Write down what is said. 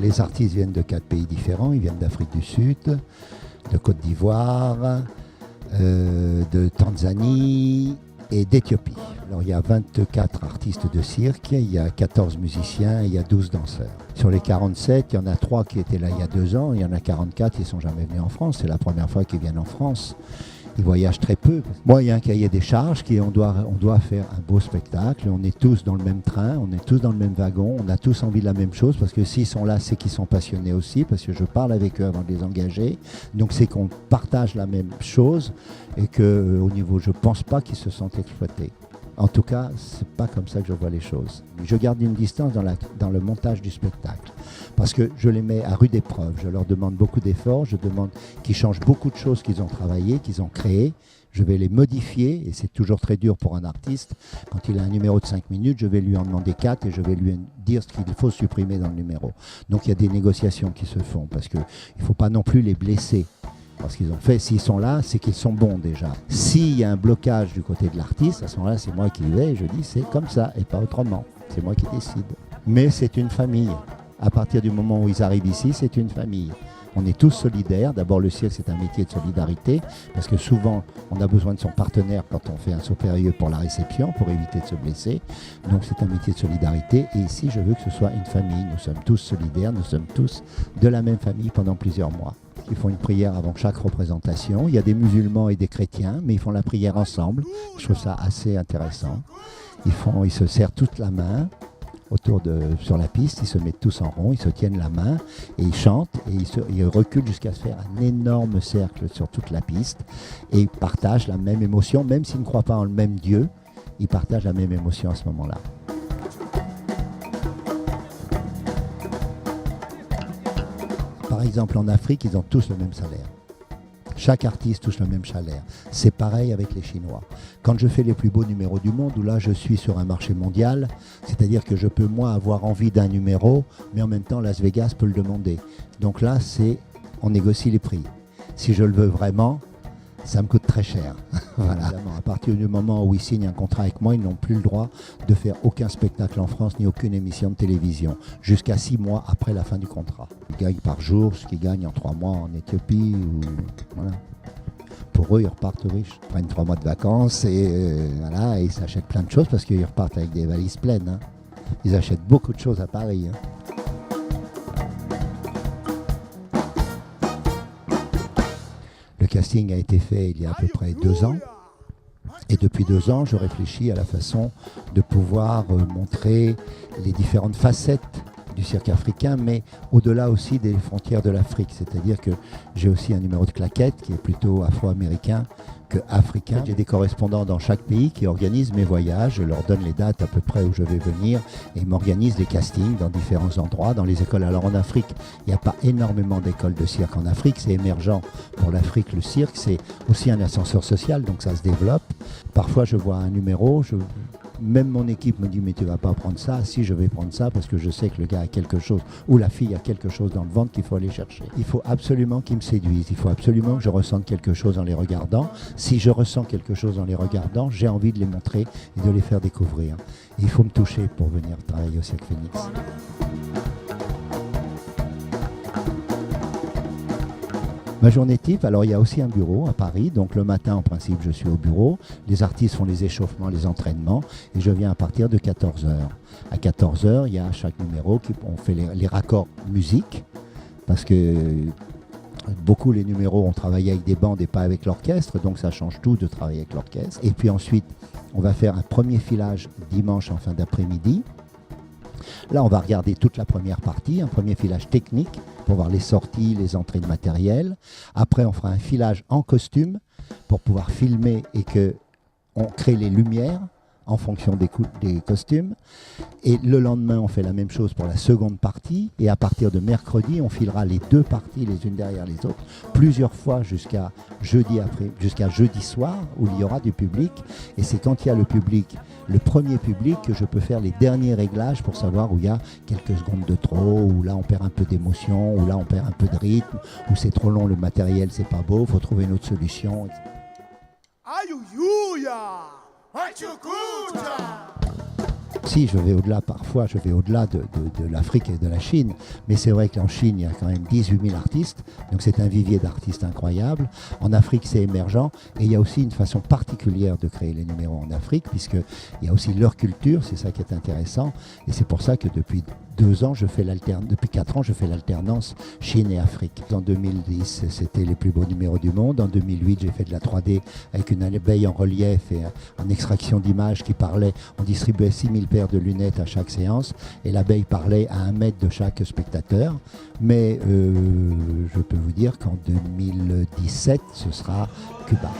les artistes viennent de 4 pays différents. Ils viennent d'Afrique du Sud, de Côte d'Ivoire, de Tanzanie et d'Éthiopie. Alors il y a 24 artistes de cirque, il y a 14 musiciens et il y a 12 danseurs. Sur les 47, il y en a 3 qui étaient là il y a 2 ans, il y en a 44 qui ne sont jamais venus en France. C'est la première fois qu'ils viennent en France. Ils voyagent très peu. Moi, il y a un cahier des charges on doit faire un beau spectacle. On est tous dans le même train, on est tous dans le même wagon, on a tous envie de la même chose parce que s'ils sont là, c'est qu'ils sont passionnés aussi, parce que je parle avec eux avant de les engager. Donc c'est qu'on partage la même chose et qu'au niveau, je ne pense pas qu'ils se sentent exploités. En tout cas, c'est pas comme ça que je vois les choses. Je garde une distance dans le montage du spectacle parce que je les mets à rude épreuve. Je leur demande beaucoup d'efforts, je demande qu'ils changent beaucoup de choses qu'ils ont travaillées, qu'ils ont créées. Je vais les modifier et c'est toujours très dur pour un artiste. Quand il a un numéro de 5 minutes, je vais lui en demander 4 et je vais lui dire ce qu'il faut supprimer dans le numéro. Donc il y a des négociations qui se font parce qu'il ne faut pas non plus les blesser. Parce qu'ils ont fait, s'ils sont là, c'est qu'ils sont bons déjà. S'il y a un blocage du côté de l'artiste, à ce moment-là, c'est moi qui y vais et je dis c'est comme ça et pas autrement. C'est moi qui décide. Mais c'est une famille. À partir du moment où ils arrivent ici, c'est une famille. On est tous solidaires. D'abord, le cirque, c'est un métier de solidarité parce que souvent, on a besoin de son partenaire quand on fait un saut périlleux pour la réception, pour éviter de se blesser. Donc, c'est un métier de solidarité. Et ici, je veux que ce soit une famille. Nous sommes tous solidaires. Nous sommes tous de la même famille pendant plusieurs mois. Ils font une prière avant chaque représentation. Il y a des musulmans et des chrétiens, mais ils font la prière ensemble. Je trouve ça assez intéressant. Ils se serrent toute la main sur la piste, ils se mettent tous en rond, ils se tiennent la main et ils chantent et ils reculent jusqu'à se faire un énorme cercle sur toute la piste et ils partagent la même émotion, même s'ils ne croient pas en le même Dieu, ils partagent la même émotion à ce moment-là. Par exemple, en Afrique, ils ont tous le même salaire. Chaque artiste touche le même salaire. C'est pareil avec les Chinois. Quand je fais les plus beaux numéros du monde, où là je suis sur un marché mondial, c'est-à-dire que je peux moi avoir envie d'un numéro, mais en même temps Las Vegas peut le demander. Donc là, on négocie les prix. Si je le veux vraiment, ça me coûte très cher. Voilà. À partir du moment où ils signent un contrat avec moi, ils n'ont plus le droit de faire aucun spectacle en France ni aucune émission de télévision, jusqu'à 6 mois après la fin du contrat. Ils gagnent par jour ce qu'ils gagnent en 3 mois en Éthiopie. Voilà. Pour eux, ils repartent riches. Ils prennent 3 mois de vacances et ils s'achètent plein de choses parce qu'ils repartent avec des valises pleines. Hein. Ils achètent beaucoup de choses à Paris. Hein. Le casting a été fait il y a à peu près 2 ans. Et depuis 2 ans, je réfléchis à la façon de pouvoir montrer les différentes facettes du cirque africain, mais au-delà aussi des frontières de l'Afrique. C'est-à-dire que j'ai aussi un numéro de claquette qui est plutôt afro-américain que africain. J'ai des correspondants dans chaque pays qui organisent mes voyages. Je leur donne les dates à peu près où je vais venir et ils m'organisent les castings dans différents endroits, dans les écoles. Alors en Afrique, il n'y a pas énormément d'écoles de cirque en Afrique. C'est émergent pour l'Afrique, le cirque. C'est aussi un ascenseur social, donc ça se développe. Parfois, je vois un numéro, même mon équipe me dit mais tu vas pas prendre ça. Si, je vais prendre ça parce que je sais que le gars a quelque chose ou la fille a quelque chose dans le ventre qu'il faut aller chercher. Il faut absolument qu'ils me séduisent, il faut absolument que je ressente quelque chose en les regardant. Si je ressens quelque chose en les regardant, j'ai envie de les montrer et de les faire découvrir. Et il faut me toucher pour venir travailler au Cirque Phoenix. Ma journée type, alors il y a aussi un bureau à Paris, donc le matin en principe je suis au bureau, les artistes font les échauffements, les entraînements et je viens à partir de 14h. À 14h, il y a chaque numéro, on fait les raccords musique, parce que beaucoup les numéros ont travaillé avec des bandes et pas avec l'orchestre, donc ça change tout de travailler avec l'orchestre. Et puis ensuite, on va faire un premier filage dimanche en fin d'après-midi. Là, on va regarder toute la première partie, un premier filage technique pour voir les sorties, les entrées de matériel. Après, on fera un filage en costume pour pouvoir filmer et qu'on crée les lumières en fonction des costumes. Et le lendemain, on fait la même chose pour la seconde partie. Et à partir de mercredi, on filera les 2 parties les unes derrière les autres, plusieurs fois jusqu'à jeudi soir, où il y aura du public. Et c'est quand il y a le public, le premier public, que je peux faire les derniers réglages pour savoir où il y a quelques secondes de trop, où là on perd un peu d'émotion, où là on perd un peu de rythme, où c'est trop long le matériel, c'est pas beau, il faut trouver une autre solution. Ayuyuya! Achukucha! Si, je vais au-delà parfois, je vais au-delà de l'Afrique et de la Chine. Mais c'est vrai qu'en Chine, il y a quand même 18 000 artistes. Donc c'est un vivier d'artistes incroyable. En Afrique, c'est émergent. Et il y a aussi une façon particulière de créer les numéros en Afrique, puisqu'il y a aussi leur culture, c'est ça qui est intéressant. Et c'est pour ça que depuis 2 ans, depuis 4 ans, je fais l'alternance Chine et Afrique. En 2010, c'était les plus beaux numéros du monde. En 2008, j'ai fait de la 3D avec une abeille en relief et en extraction d'images qui parlait. On distribuait 6000 paires de lunettes à chaque séance et l'abeille parlait à 1 mètre de chaque spectateur. Mais je peux vous dire qu'en 2017, ce sera Cuba.